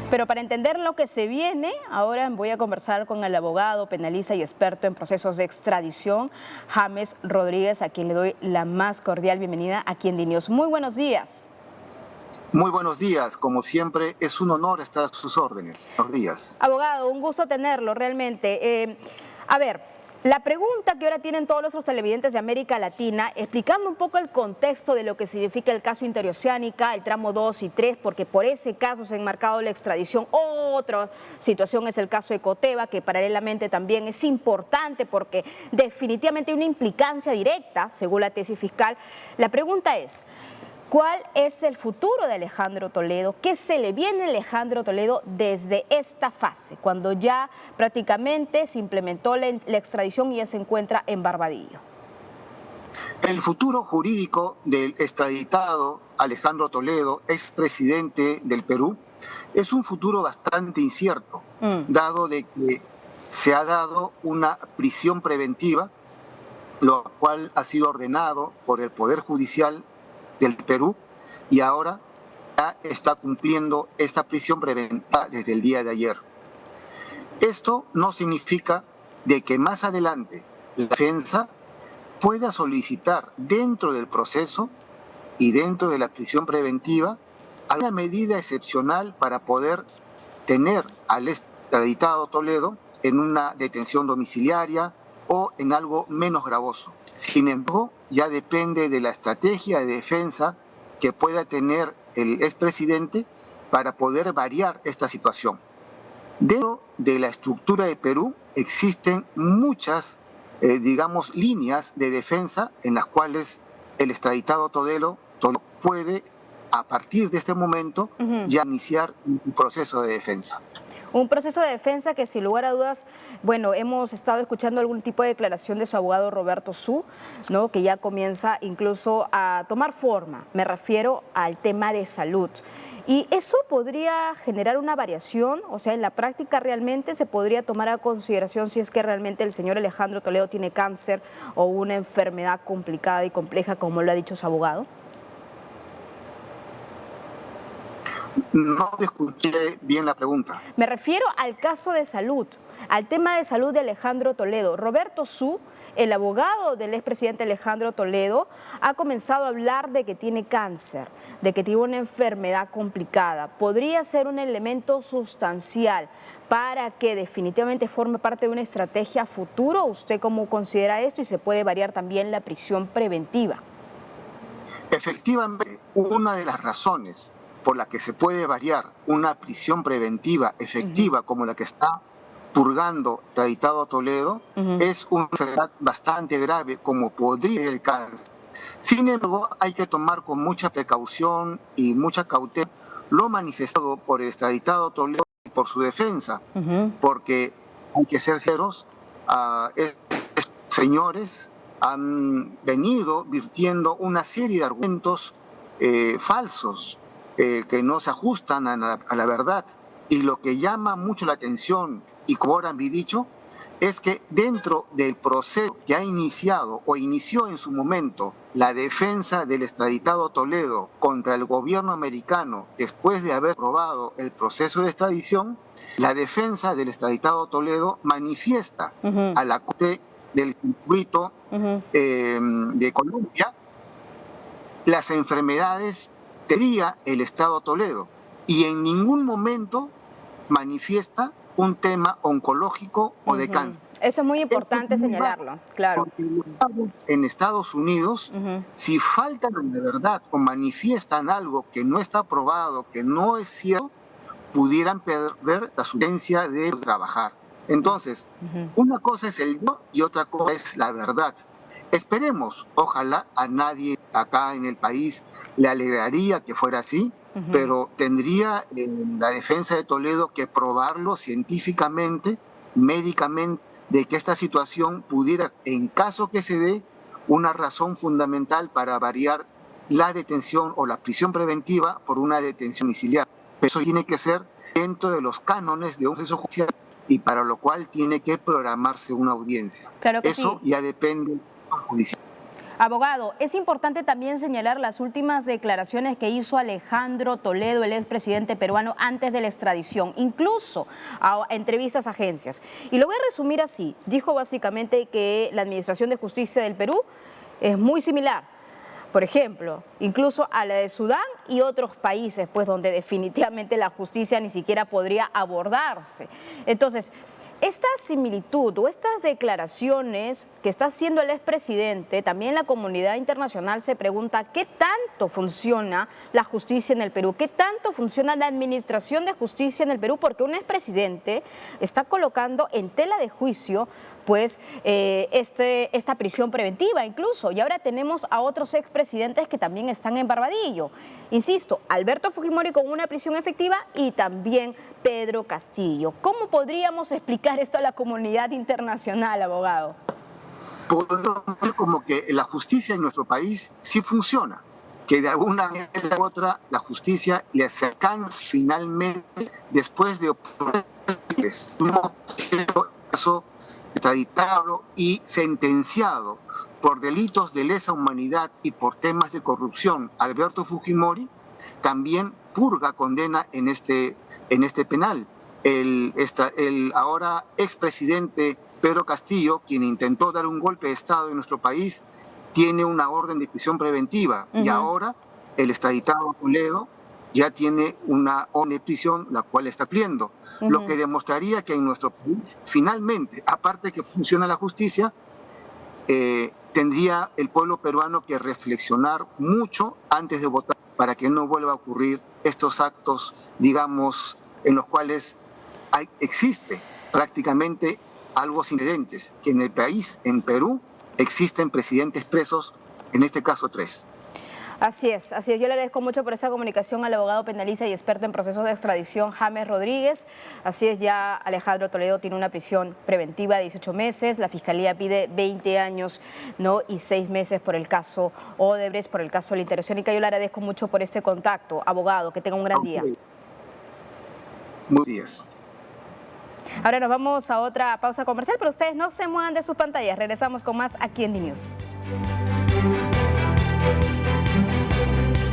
Pero para entender lo que se viene, ahora voy a conversar con el abogado, penalista y experto en procesos de extradición, James Rodríguez, a quien le doy la más cordial bienvenida aquí en DiNews. Muy buenos días. Muy buenos días, como siempre es un honor estar a sus órdenes. Buenos días. Abogado, un gusto tenerlo realmente. La pregunta que ahora tienen todos nuestros televidentes de América Latina, explicando un poco el contexto de lo que significa el caso Interoceánica, el tramo 2 y 3, porque por ese caso se ha enmarcado la extradición. Otra situación es el caso de Coteva, que paralelamente también es importante porque definitivamente hay una implicancia directa, según la tesis fiscal. La pregunta es: ¿cuál es el futuro de Alejandro Toledo? ¿Qué se le viene a Alejandro Toledo desde esta fase, cuando ya prácticamente se implementó la extradición y ya se encuentra en Barbadillo? El futuro jurídico del extraditado Alejandro Toledo, expresidente del Perú, es un futuro bastante incierto, dado de que se ha dado una prisión preventiva, lo cual ha sido ordenado por el Poder Judicial del Perú y ahora ya está cumpliendo esta prisión preventiva desde el día de ayer. Esto no significa de que más adelante la defensa pueda solicitar dentro del proceso y dentro de la prisión preventiva alguna medida excepcional para poder tener al extraditado Toledo en una detención domiciliaria o en algo menos gravoso. Sin embargo, ya depende de la estrategia de defensa que pueda tener el expresidente para poder variar esta situación. Dentro de la estructura de Perú existen muchas, líneas de defensa en las cuales el extraditado Toledo puede, a partir de este momento, ya iniciar un proceso de defensa. Un proceso de defensa que, sin lugar a dudas, bueno, hemos estado escuchando algún tipo de declaración de su abogado Roberto Su, ¿no?, que ya comienza incluso a tomar forma. Me refiero al tema de salud. ¿Y eso podría generar una variación? O sea, en la práctica realmente se podría tomar a consideración si es que realmente el señor Alejandro Toledo tiene cáncer o una enfermedad complicada y compleja, como lo ha dicho su abogado. No escuché bien la pregunta. Me refiero al caso de salud, al tema de salud de Alejandro Toledo. Roberto Su, el abogado del expresidente Alejandro Toledo, ha comenzado a hablar de que tiene cáncer, de que tiene una enfermedad complicada. ¿Podría ser un elemento sustancial para que definitivamente forme parte de una estrategia a futuro? ¿Usted cómo considera esto? Y se puede variar también la prisión preventiva. Efectivamente, una de las razones por la que se puede variar una prisión preventiva efectiva como la que está purgando el extraditado Toledo es una enfermedad bastante grave como podría ser el cáncer. Sin embargo, hay que tomar con mucha precaución y mucha cautela lo manifestado por el extraditado Toledo y por su defensa, porque hay que ser sinceros, estos señores han venido virtiendo una serie de argumentos falsos, que no se ajustan a la verdad. Y lo que llama mucho la atención, y como ahora han dicho, es que dentro del proceso que ha iniciado o inició en su momento la defensa del extraditado Toledo contra el gobierno americano después de haber aprobado el proceso de extradición, la defensa del extraditado Toledo manifiesta a la Corte del Circuito de Colombia las enfermedades que tendría el Estado Toledo y en ningún momento manifiesta un tema oncológico o de cáncer. Eso es muy importante señalarlo, claro. En Estados Unidos, si faltan de verdad o manifiestan algo que no está probado, que no es cierto, pudieran perder la sugerencia de trabajar. Entonces, una cosa es el yo y otra cosa es la verdad. Esperemos, ojalá a nadie acá en el país le alegraría que fuera así, pero tendría la defensa de Toledo que probarlo científicamente, médicamente, de que esta situación pudiera, en caso que se dé, una razón fundamental para variar la detención o la prisión preventiva por una detención domiciliaria. Eso tiene que ser dentro de los cánones de un proceso judicial y para lo cual tiene que programarse una audiencia. Claro que eso sí. Ya depende del judicial. Abogado, es importante también señalar las últimas declaraciones que hizo Alejandro Toledo, el expresidente peruano, antes de la extradición, incluso a entrevistas a agencias. Y lo voy a resumir así. Dijo básicamente que la Administración de Justicia del Perú es muy similar, por ejemplo, incluso a la de Sudán y otros países, pues donde definitivamente la justicia ni siquiera podría abordarse. Entonces, esta similitud o estas declaraciones que está haciendo el expresidente, también la comunidad internacional se pregunta qué tanto funciona la justicia en el Perú, qué tanto funciona la administración de justicia en el Perú, porque un expresidente está colocando en tela de juicio pues esta prisión preventiva incluso. Y ahora tenemos a otros expresidentes que también están en Barbadillo. Insisto, Alberto Fujimori con una prisión efectiva y también Pedro Castillo. ¿Cómo podríamos explicar esto a la comunidad internacional, abogado? Podemos ver como que la justicia en nuestro país sí funciona, que de alguna manera u otra la justicia le alcanza finalmente después de extraditado y sentenciado por delitos de lesa humanidad y por temas de corrupción. Alberto Fujimori también purga condena en este penal. El ahora expresidente Pedro Castillo, quien intentó dar un golpe de Estado en nuestro país, tiene una orden de prisión preventiva. Y ahora el extraditado Toledo ya tiene una orden de prisión, la cual está cumpliendo. Lo que demostraría que en nuestro país, finalmente, aparte de que funciona la justicia, tendría el pueblo peruano que reflexionar mucho antes de votar para que no vuelva a ocurrir estos actos, digamos, en los cuales existe prácticamente algo sin precedentes, que en el país, en Perú, existen presidentes presos, en este caso 3. Así es. Yo le agradezco mucho por esa comunicación al abogado penalista y experto en procesos de extradición, James Rodríguez. Así es, ya Alejandro Toledo tiene una prisión preventiva de 18 meses, la Fiscalía pide 20 años, ¿no? y 6 meses por el caso Odebrecht, por el caso de la Interoceánica. Yo le agradezco mucho por este contacto, abogado, que tenga un gran día. Buenos días. Ahora nos vamos a otra pausa comercial, pero ustedes no se muevan de sus pantallas. Regresamos con más aquí en DNews.